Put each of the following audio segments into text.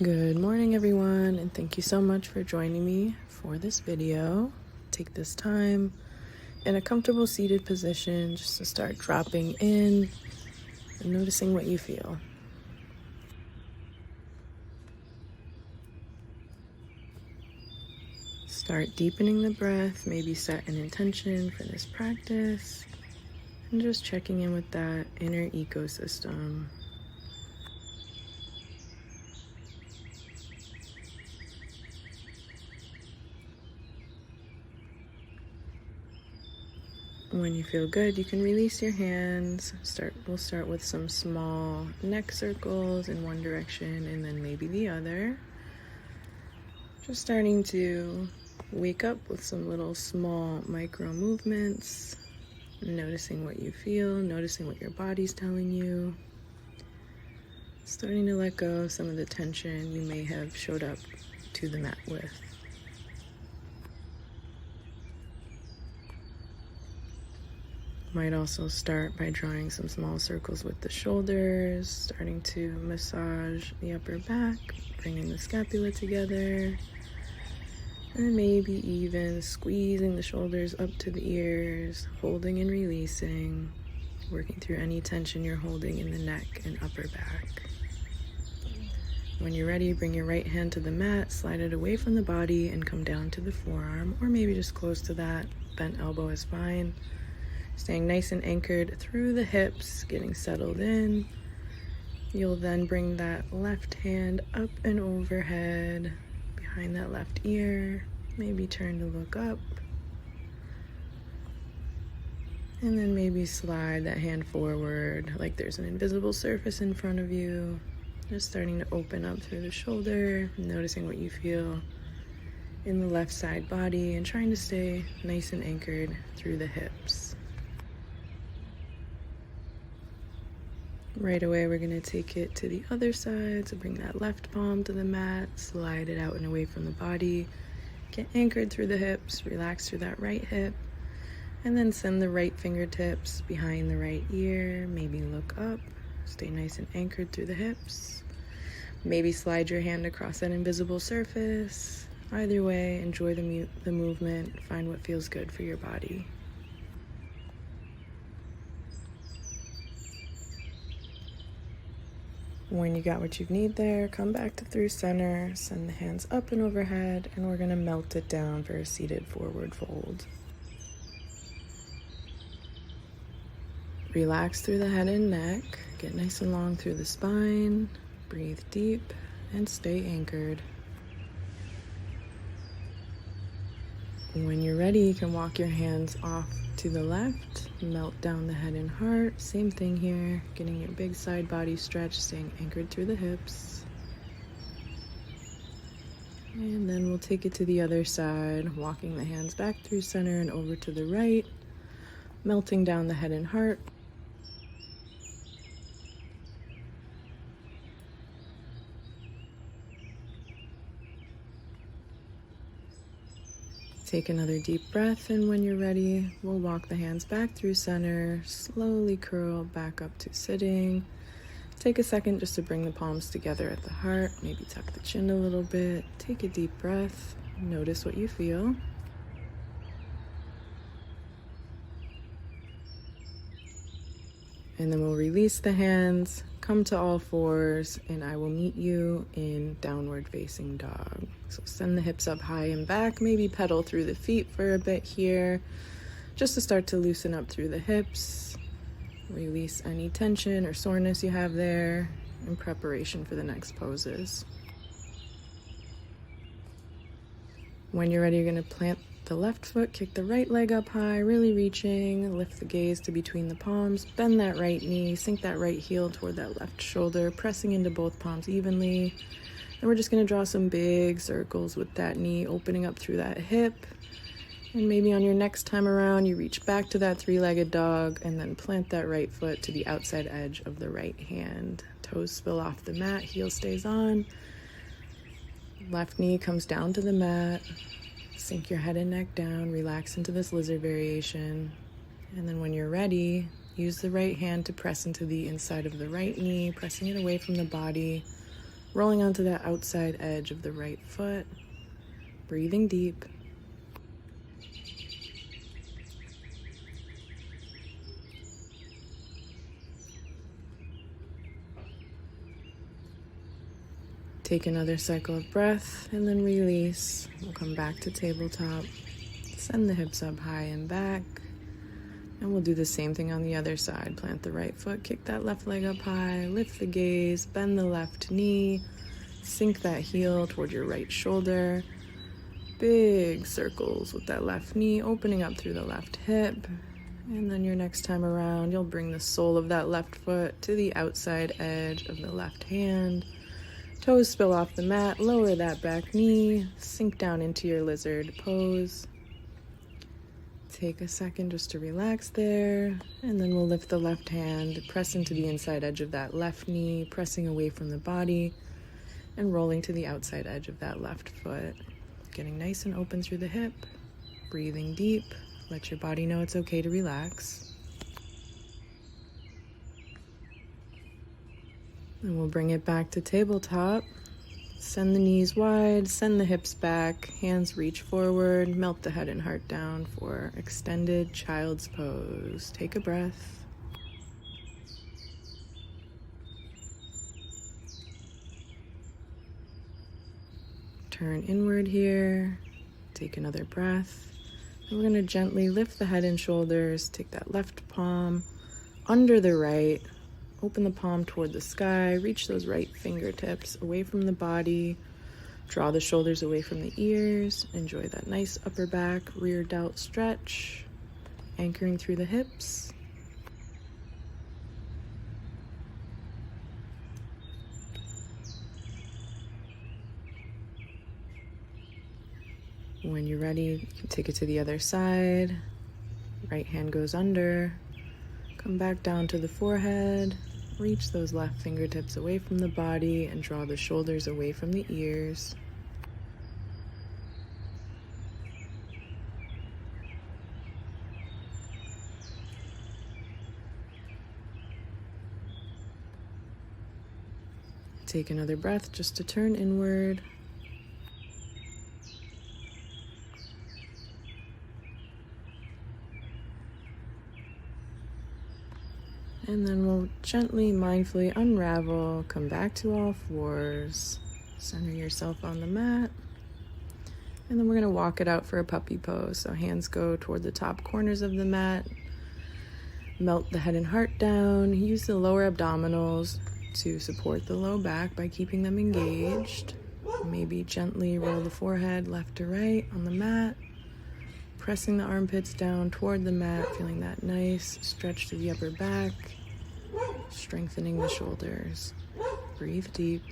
Good morning, everyone, and thank you so much for joining me for this video. Take this time in a comfortable seated position just to start dropping in and noticing what you feel. Start deepening the breath, maybe set an intention for this practice, and just checking in with that inner ecosystem. When you feel good, you can release your hands. We'll start with some small neck circles in one direction and then maybe the other. Just starting to wake up with some little small micro movements, noticing what you feel, noticing what your body's telling you. Starting to let go of some of the tension you may have showed up to the mat with. Might also start by drawing some small circles with the shoulders, starting to massage the upper back, bringing the scapula together, and maybe even squeezing the shoulders up to the ears, holding and releasing, working through any tension you're holding in the neck and upper back. When you're ready, bring your right hand to the mat, slide it away from the body, and come down to the forearm, or maybe just close to that. Bent elbow is fine. Staying nice and anchored through the hips, getting settled in. You'll then bring that left hand up and overhead, behind that left ear. Maybe turn to look up. And then maybe slide that hand forward like there's an invisible surface in front of you. Just starting to open up through the shoulder, noticing what you feel in the left side body, and trying to stay nice and anchored through the hips. Right away, we're going to take it to the other side. So bring that left palm to the mat, slide it out and away from the body. Get anchored through the hips, relax through that right hip, and then send the right fingertips behind the right ear. Maybe look up, stay nice and anchored through the hips. Maybe slide your hand across that invisible surface. Either way, enjoy the movement, find what feels good for your body. When you got what you need there, come back to through center, send the hands up and overhead, and we're going to melt it down for a seated forward fold. Relax through the head and neck, get nice and long through the spine, breathe deep, and stay anchored. When you're ready, you can walk your hands off to the left, melt down the head and heart. Same thing here, getting your big side body stretch, staying anchored through the hips. And then we'll take it to the other side, walking the hands back through center and over to the right, melting down the head and heart. Take another deep breath, and when you're ready, we'll walk the hands back through center, slowly curl back up to sitting. Take a second just to bring the palms together at the heart, maybe tuck the chin a little bit. Take a deep breath, notice what you feel. And then we'll release the hands, come to all fours, and I will meet you in downward facing dog. So send the hips up high and back, maybe pedal through the feet for a bit here, just to start to loosen up through the hips. Release any tension or soreness you have there in preparation for the next poses. When you're ready, you're going to plant the left foot, kick the right leg up high, really reaching, lift the gaze to between the palms, bend that right knee, sink that right heel toward that left shoulder, pressing into both palms evenly. And we're just going to draw some big circles with that knee, opening up through that hip. And maybe on your next time around, you reach back to that three-legged dog and then plant that right foot to the outside edge of the right hand. Toes spill off the mat, heel stays on. Left knee comes down to the mat. Sink your head and neck down, relax into this lizard variation. And then when you're ready, use the right hand to press into the inside of the right knee, pressing it away from the body. rolling onto that outside edge of the right foot, breathing deep. Take another cycle of breath and then release. We'll come back to tabletop. Send the hips up high and back. And we'll do the same thing on the other side. Plant the right foot, kick that left leg up high, lift the gaze, bend the left knee, sink that heel toward your right shoulder. Big circles with that left knee, opening up through the left hip. And then your next time around, you'll bring the sole of that left foot to the outside edge of the left hand. Toes spill off the mat, lower that back knee, sink down into your lizard pose. Take a second just to relax there, and then we'll lift the left hand, press into the inside edge of that left knee, pressing away from the body, and rolling to the outside edge of that left foot. Getting nice and open through the hip, breathing deep, let your body know it's okay to relax. And we'll bring it back to tabletop. Send the knees wide, send the hips back, hands reach forward, melt the head and heart down for extended child's pose. Take a breath. Turn inward here, take another breath. And we're gonna gently lift the head and shoulders, take that left palm under the right, open the palm toward the sky, reach those right fingertips away from the body, draw the shoulders away from the ears, enjoy that nice upper back, rear delt stretch, anchoring through the hips. When you're ready, you can take it to the other side. Right hand goes under, come back down to the forehead. Reach those left fingertips away from the body and draw the shoulders away from the ears. Take another breath just to turn inward. And then we'll gently, mindfully unravel, come back to all fours, center yourself on the mat, and then we're gonna walk it out for a puppy pose. So hands go toward the top corners of the mat, melt the head and heart down, use the lower abdominals to support the low back by keeping them engaged. Maybe gently roll the forehead left to right on the mat, pressing the armpits down toward the mat, feeling that nice stretch to the upper back, strengthening the shoulders. Breathe deep.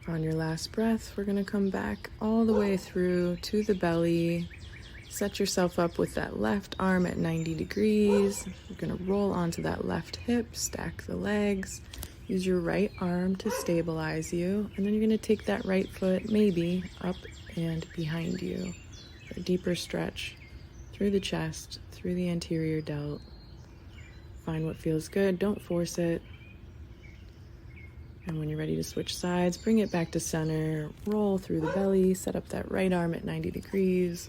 On your last breath, we're going to come back all the way through to the belly. Set yourself up with that left arm at 90 degrees. You're going to roll onto that left hip, stack the legs. Use your right arm to stabilize you. And then you're going to take that right foot maybe up and behind you. A deeper stretch through the chest, through the anterior delt. Find what feels good. Don't force it. And when you're ready to switch sides, bring it back to center. Roll through the belly. Set up that right arm at 90 degrees.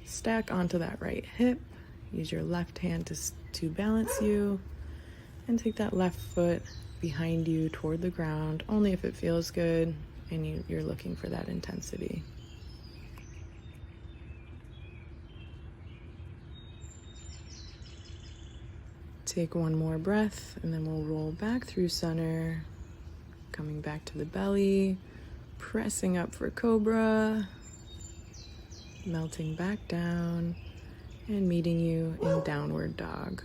Stack onto that right hip. Use your left hand to balance you. And take that left foot behind you toward the ground, only if it feels good and you're looking for that intensity. Take one more breath, and then we'll roll back through center, coming back to the belly, pressing up for cobra, melting back down, and meeting you in downward dog.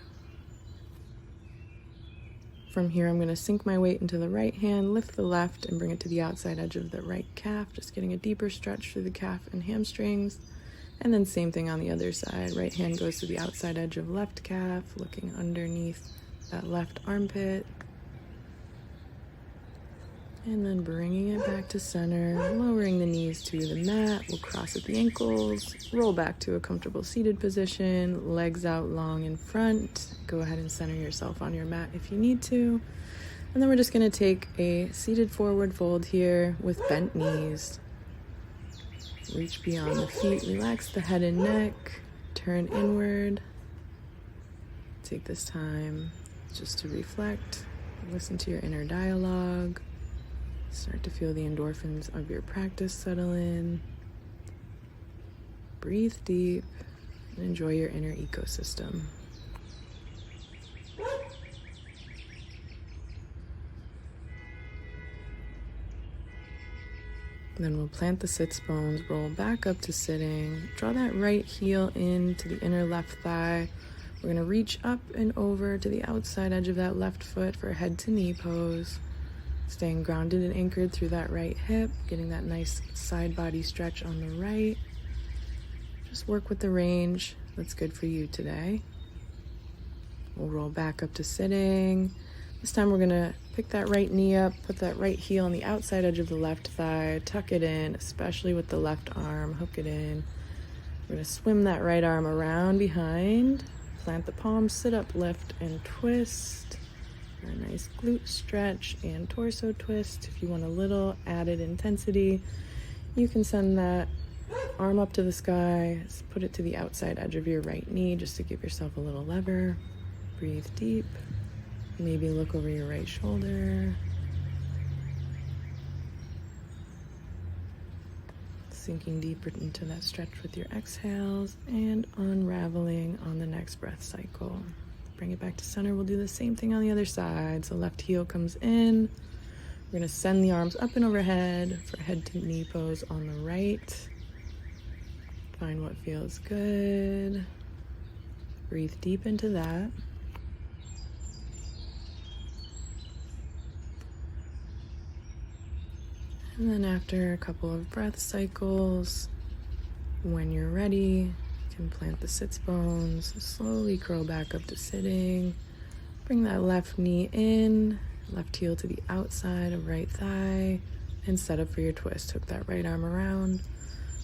From here, I'm going to sink my weight into the right hand, lift the left, and bring it to the outside edge of the right calf, just getting a deeper stretch through the calf and hamstrings. And then same thing on the other side. Right hand goes to the outside edge of left calf, looking underneath that left armpit. And then bringing it back to center, lowering the knees to the mat. We'll cross at the ankles, roll back to a comfortable seated position, legs out long in front. Go ahead and center yourself on your mat if you need to. And then we're just going to take a seated forward fold here with bent knees. Reach beyond the feet, relax the head and neck, turn inward. Take this time just to reflect, listen to your inner dialogue. Start to feel the endorphins of your practice settle in. Breathe deep and enjoy your inner ecosystem. Then we'll plant the sits bones, roll back up to sitting. Draw that right heel into the inner left thigh. We're going to reach up and over to the outside edge of that left foot for head to knee pose. Staying grounded and anchored through that right hip, getting that nice side body stretch on the right. Just work with the range that's good for you today. We'll roll back up to sitting. This time we're gonna pick that right knee up, put that right heel on the outside edge of the left thigh, tuck it in, especially with the left arm, hook it in. We're gonna swim that right arm around behind, plant the palms, sit up, lift, and twist. A nice glute stretch and torso twist. If you want a little added intensity, you can send that arm up to the sky, put it to the outside edge of your right knee just to give yourself a little lever. Breathe deep. Maybe look over your right shoulder. Sinking deeper into that stretch with your exhales and unraveling on the next breath cycle. Bring it back to center. We'll do the same thing on the other side. So left heel comes in. We're going to send the arms up and overhead for head to knee pose on the right. Find what feels good. Breathe deep into that. And then after a couple of breath cycles, when you're ready, and plant the sits bones, slowly curl back up to sitting. Bring that left knee in, left heel to the outside of right thigh, and set up for your twist. Hook that right arm around,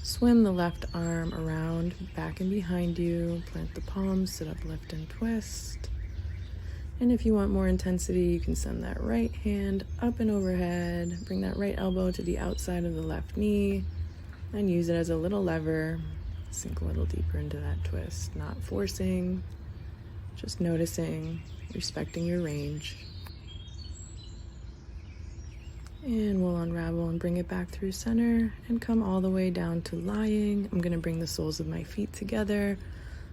swim the left arm around, back and behind you, plant the palms, sit up, lift, and twist. And if you want more intensity, you can send that right hand up and overhead, bring that right elbow to the outside of the left knee, and use it as a little lever. Sink a little deeper into that twist, not forcing, just noticing, respecting your range. And we'll unravel and bring it back through center and come all the way down to lying. I'm gonna bring the soles of my feet together,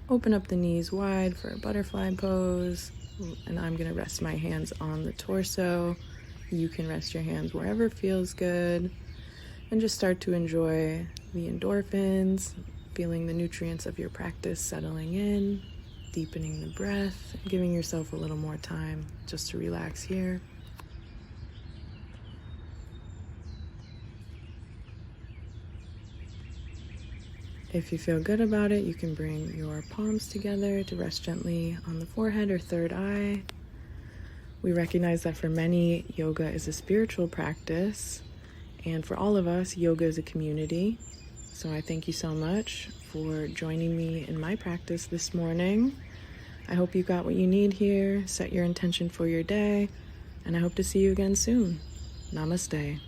open up the knees wide for a butterfly pose, and I'm gonna rest my hands on the torso. You can rest your hands wherever feels good, and just start to enjoy the endorphins, feeling the nutrients of your practice settling in, deepening the breath, and giving yourself a little more time just to relax here. If you feel good about it, you can bring your palms together to rest gently on the forehead or third eye. We recognize that for many, yoga is a spiritual practice, and for all of us, yoga is a community. So I thank you so much for joining me in my practice this morning. I hope you got what you need here, set your intention for your day, and I hope to see you again soon. Namaste.